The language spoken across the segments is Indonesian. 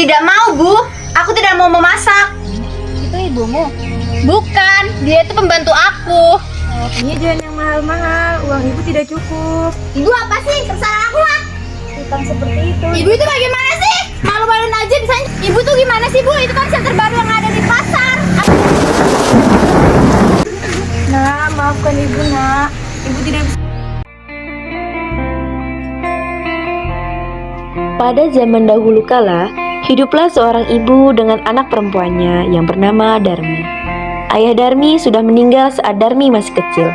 Tidak mau, Bu. Aku tidak mau memasak. Itu ibumu? Bukan, dia itu pembantu aku. Ini jangan yang mahal-mahal, uang ibu tidak cukup. Ibu apa sih? Terserah aku lah. Hutang seperti itu. Ibu itu bagaimana sih? Malu-maluin aja bisanya. Ibu tuh gimana sih, Bu? Itu kan shelter baru yang ada di pasar. Nak, maafkan ibu, nak. Ibu tidak bisa. Pada zaman dahulu kala, hiduplah seorang ibu dengan anak perempuannya yang bernama Darmi. Ayah Darmi sudah meninggal saat Darmi masih kecil.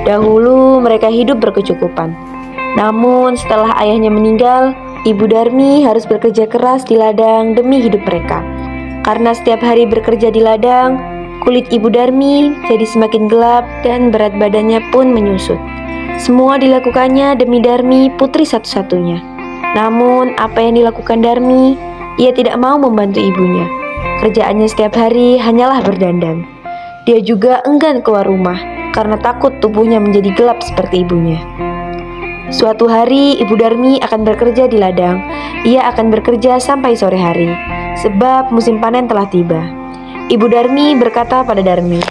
Dahulu mereka hidup berkecukupan. Namun setelah ayahnya meninggal, ibu Darmi harus bekerja keras di ladang demi hidup mereka. Karena setiap hari bekerja di ladang, kulit ibu Darmi jadi semakin gelap dan berat badannya pun menyusut. Semua dilakukannya demi Darmi, putri satu-satunya. Namun apa yang dilakukan Darmi? Ia tidak mau membantu ibunya. Kerjaannya setiap hari hanyalah berdandan. Dia juga enggan keluar rumah karena takut tubuhnya menjadi gelap seperti ibunya. Suatu hari ibu Darmi akan bekerja di ladang. Ia akan bekerja sampai sore hari, sebab musim panen telah tiba. Ibu Darmi berkata pada Darmi,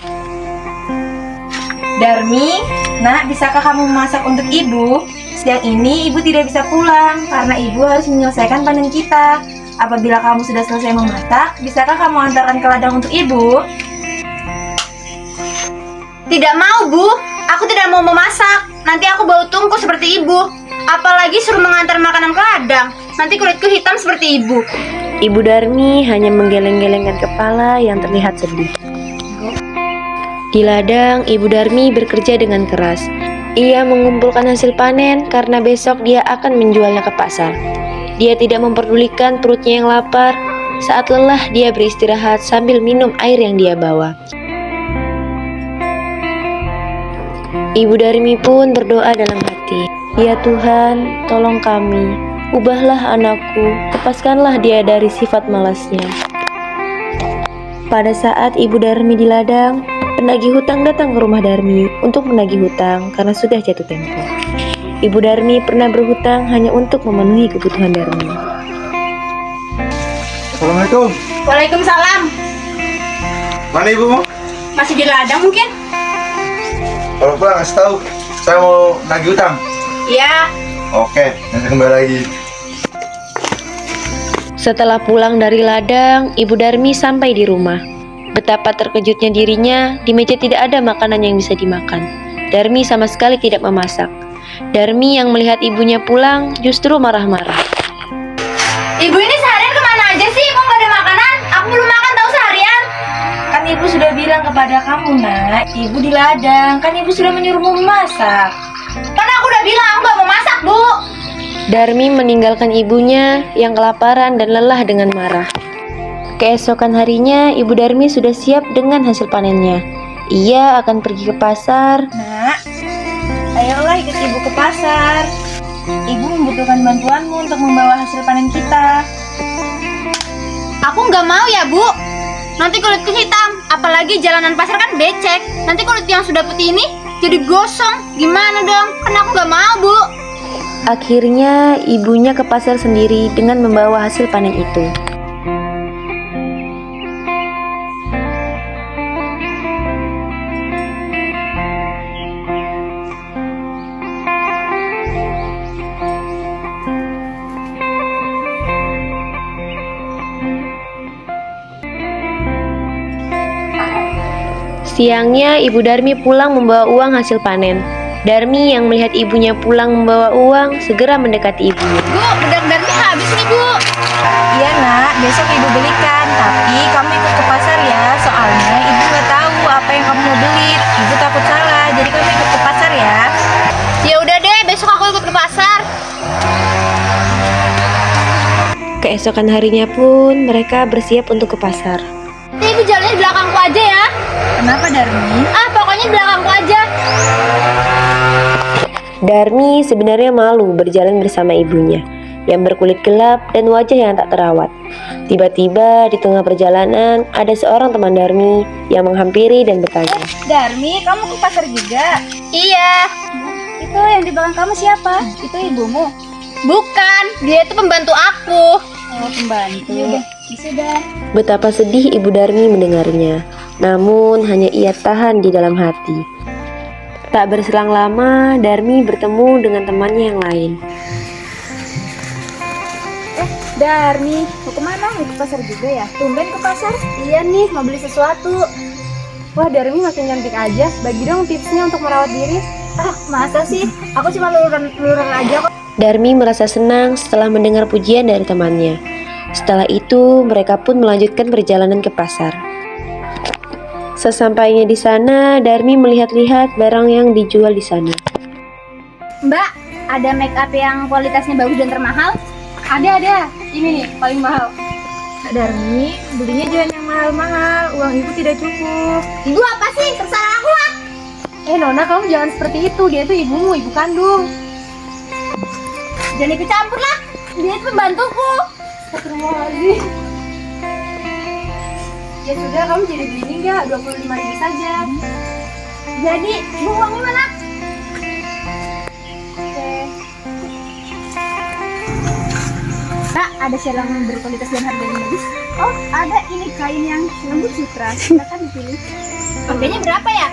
Darmi, nak, bisakah kamu memasak untuk ibu? Siang ini ibu tidak bisa pulang karena ibu harus menyelesaikan panen kita. Apabila kamu sudah selesai memasak, bisakah kamu antarkan ke ladang untuk ibu? Tidak mau, Bu. Aku tidak mau memasak. Nanti aku bau tungku seperti ibu. Apalagi suruh mengantar makanan ke ladang. Nanti kulitku hitam seperti ibu. Ibu Darmi hanya menggeleng-gelengkan kepala yang terlihat sedih. Di ladang, Ibu Darmi bekerja dengan keras. Ia mengumpulkan hasil panen karena besok dia akan menjualnya ke pasar. Dia tidak memperdulikan perutnya yang lapar. Saat lelah, dia beristirahat sambil minum air yang dia bawa. Ibu Darmi pun berdoa dalam hati, "Ya Tuhan, tolong kami. Ubahlah anakku, lepaskanlah dia dari sifat malasnya." Pada saat Ibu Darmi di ladang, penagih hutang datang ke rumah Darmi untuk menagih hutang karena sudah jatuh tempo. Ibu Darmi pernah berhutang hanya untuk memenuhi kebutuhan Darmi. Assalamualaikum. Waalaikumsalam. Mana ibumu? Masih di ladang mungkin? Kalau pulang kasih tahu, saya mau nagih utang. Iya. Oke, nanti kembali lagi. Setelah pulang dari ladang, Ibu Darmi sampai di rumah. Betapa terkejutnya dirinya, di meja tidak ada makanan yang bisa dimakan. Darmi sama sekali tidak memasak. Darmi yang melihat ibunya pulang justru marah-marah. Ibu ini seharian kemana aja sih? Kok nggak ada makanan? Aku belum makan tahu seharian. Kan ibu sudah bilang kepada kamu, nak, ibu di ladang. Kan ibu sudah menyuruhmu memasak. Kan aku udah bilang aku nggak mau masak, Bu. Darmi meninggalkan ibunya yang kelaparan dan lelah dengan marah. Keesokan harinya, Ibu Darmi sudah siap dengan hasil panennya. Ia akan pergi ke pasar. Nak, ayolah ikut ibu ke pasar. Ibu membutuhkan bantuanmu untuk membawa hasil panen kita. Aku nggak mau ya, Bu. Nanti kulitku hitam. Apalagi jalanan pasar kan becek. Nanti kulit yang sudah putih ini jadi gosong. Gimana dong? Kan aku nggak mau, Bu. Akhirnya, ibunya ke pasar sendiri dengan membawa hasil panen itu. Siangnya, Ibu Darmi pulang membawa uang hasil panen. Darmi yang melihat ibunya pulang membawa uang, segera mendekati ibunya. Bu, bedak Darmi habis nih, Bu. Iya, nak, besok ibu belikan. Tapi kamu ikut ke pasar ya, soalnya ibu nggak tahu apa yang kamu mau beli. Ibu takut salah, jadi kamu ikut ke pasar ya. Ya udah deh, besok aku ikut ke pasar. Keesokan harinya pun mereka bersiap untuk ke pasar. Ibu jalannya di belakangku aja ya. Kenapa, Darmi? Pokoknya di belakangku aja. Darmi sebenarnya malu berjalan bersama ibunya yang berkulit gelap dan wajah yang tak terawat. Tiba-tiba di tengah perjalanan ada seorang teman Darmi yang menghampiri dan bertanya, Darmi, kamu ke pasar juga? Iya. Itu yang di belakang kamu siapa? Itu ibumu? Bukan, dia itu pembantu aku. pembantu. Yaudah, sudah. Betapa sedih Ibu Darmi mendengarnya, namun hanya ia tahan di dalam hati. Tak berselang lama, Darmi bertemu dengan temannya yang lain. Darmi, mau kemana? Mau ke pasar juga ya? Tumben ke pasar? Iya nih, mau beli sesuatu. Wah, Darmi makin cantik aja. Bagi dong tipsnya untuk merawat diri. Ah, masa sih? Aku cuma luluran aja kok. Darmi merasa senang setelah mendengar pujian dari temannya. Setelah itu, mereka pun melanjutkan perjalanan ke pasar. Sesampainya di sana, Darmi melihat-lihat barang yang dijual di sana. Mbak, ada make up yang kualitasnya bagus dan termahal? Ada. Ini nih, paling mahal. Kak Darmi, belinya jangan yang mahal-mahal, uang ibu tidak cukup. Ibu apa sih? Terserah aku lah. Nona, kamu jangan seperti itu, dia itu ibumu, ibu kandung. Jangan ikut campur lah. Dia itu pembantuku. Astagfirullahaladzim. Ya sudah, kamu jadi beli ini enggak? 25.000 saja. Jadi, ibu uangnya mana? Oke. Kak, ada shell yang berkualitas dan harganya bagus? Oh, ada ini kain yang lembut sutra. Silakan dipilih. Harganya berapa ya?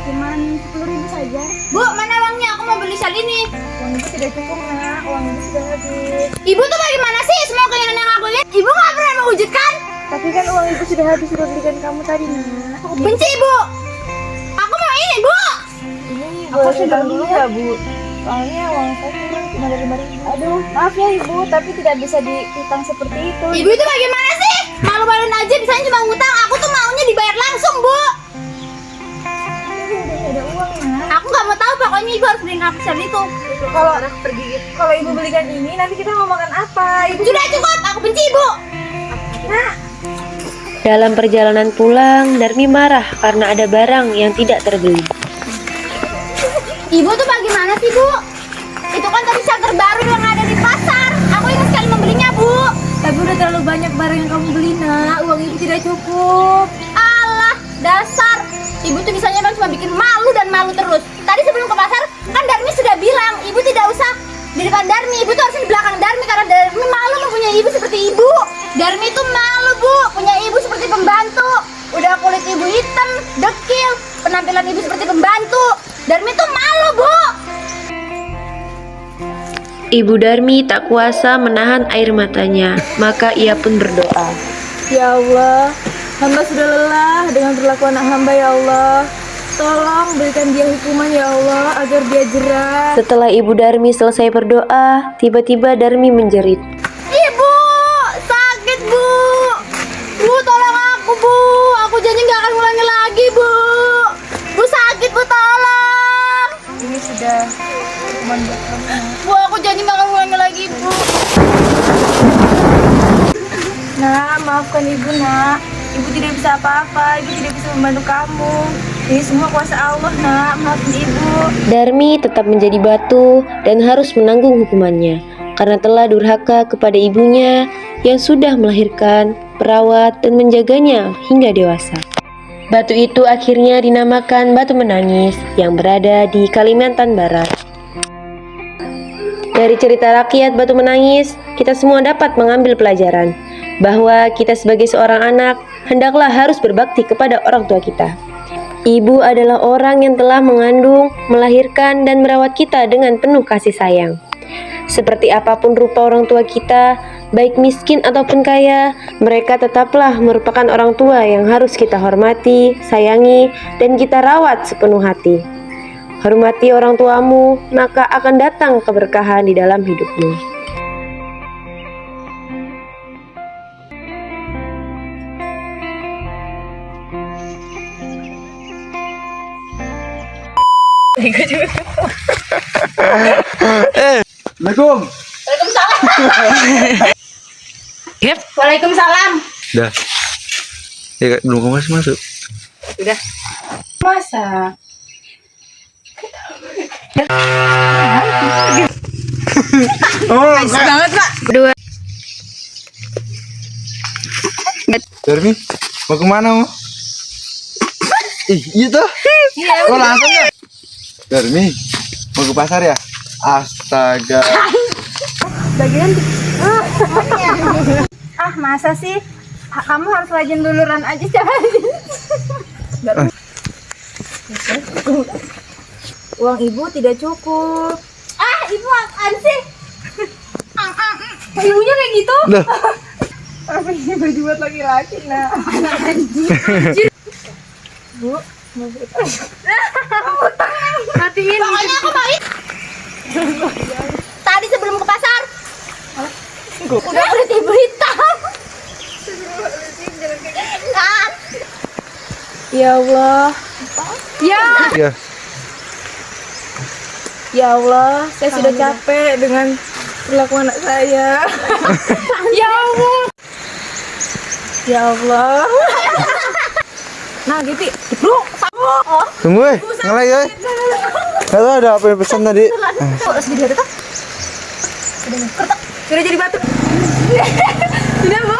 Cuman 10.000 saja. Bu, mana uangnya? Aku mau beli shell ini. Uang ibu tidak cukup, Nak. Uang ibu sudah habis. Ibu tuh bagaimana sih? Semua keinginan yang aku lihat, ibu nggak pernah mewujudkan. Tapi kan uang ibu sudah habis, sudah belikan kamu tadi, Nak. Benci ibu. Aku mau ini, Bu. Ini Aku boleh sudah utang dulu lihat. ya, Bu? Soalnya uang saya kurang cuma ada 5.000. Aduh, maaf ya Ibu, tapi tidak bisa diutang seperti itu. Ibu itu bagaimana sih? Malu-maluin aja, bisanya cuma ngutang. Aku tuh maunya dibayar langsung, Bu. Ibu udah ada uang, Nak. Aku nggak mau tahu, pokoknya ibu harus beliin aku shell itu. Kalau Ibu belikan ini, nanti kita mau makan apa? Ibu Sudah cukup, aku benci ibu. Dalam perjalanan pulang, Darmi marah karena ada barang yang tidak terbeli. Ibu tuh bagaimana sih, Bu? Itu kan tadi shell terbaru yang ada di pasar. Aku ingin sekali membelinya, Bu. Tapi udah terlalu banyak barang yang kamu beli, Nak. Uang Ibu tidak cukup. Alah, dasar. Ibu tuh bisanya kan cuma bikin malu dan malu terus. Tadi sebelum ke pasar, kan Darmi sudah bilang, ibu tidak usah di depan Darmi. Ibu tuh harusnya di belakang Darmi karena Darmi malu mempunyai ibu seperti ibu. Darmi tuh malu, Bu, punya ibu seperti pembantu. Udah kulit ibu hitam, dekil, penampilan ibu seperti pembantu. Darmi tuh malu, Bu. Ibu Darmi tak kuasa menahan air matanya, maka ia pun berdoa. Ya Allah, hamba sudah lelah dengan perlakuan anak hamba, ya Allah. Tolong berikan dia hukuman, ya Allah, agar dia jerah. Setelah Ibu Darmi selesai berdoa, tiba-tiba Darmi menjerit. Ibu, sakit, Bu. Bu, tolong aku, Bu. Aku janji gak akan ngulangi lagi, Bu. Bu, sakit, Bu, tolong. Ini sudah hukuman buat kamu, Nak. Bu, aku janji gak akan ngulangi lagi, Bu. Nak, maafkan Ibu, Nak. Ibu tidak bisa apa-apa, Ibu tidak bisa membantu kamu. Ini semua kuasa Allah, Nak. Maafin Ibu. Darmi tetap menjadi batu dan harus menanggung hukumannya karena telah durhaka kepada ibunya yang sudah melahirkan, merawat, dan menjaganya hingga dewasa. Batu itu akhirnya dinamakan Batu Menangis yang berada di Kalimantan Barat. Dari cerita rakyat Batu Menangis, kita semua dapat mengambil pelajaran bahwa kita sebagai seorang anak hendaklah harus berbakti kepada orang tua kita. Ibu adalah orang yang telah mengandung, melahirkan, dan merawat kita dengan penuh kasih sayang. Seperti apapun rupa orang tua kita, baik miskin ataupun kaya, mereka tetaplah merupakan orang tua yang harus kita hormati, sayangi, dan kita rawat sepenuh hati. Hormati orang tuamu, maka akan datang keberkahan di dalam hidupmu. Assalamualaikum. Waalaikumsalam. Dah. Ya Kak, belum kamu masuk. Masa? Oh, banget, Pak. Darmi, mau kemana mau? Iya tuh. Iya. Oh langsung ya. Darmi, mau ke pasar ya? Astaga. Bagian Ah, masa sih? Kamu harus rajin duluran aja setiap hari. Uang ibu tidak cukup. Ah, ibu apaan sih? Ibunya kayak gitu? Loh, Apa ini baju buat laki-laki, nah? Bu, mau berutang? Matiin. Pokoknya aku mau tadi sebelum ke pasar udah kulit ibu hitam. Kan? Ya Allah. Ya. ya. Ya Allah, saya sudah capek dengan perlakuan anak saya. Ya Allah. Ya Allah. Nah, Gitu, bro. Tunggu ngelay ya. Gak tahu ada apa yang pesan tadi. Terus video itu Sudah jadi batu. Sudah, Bu.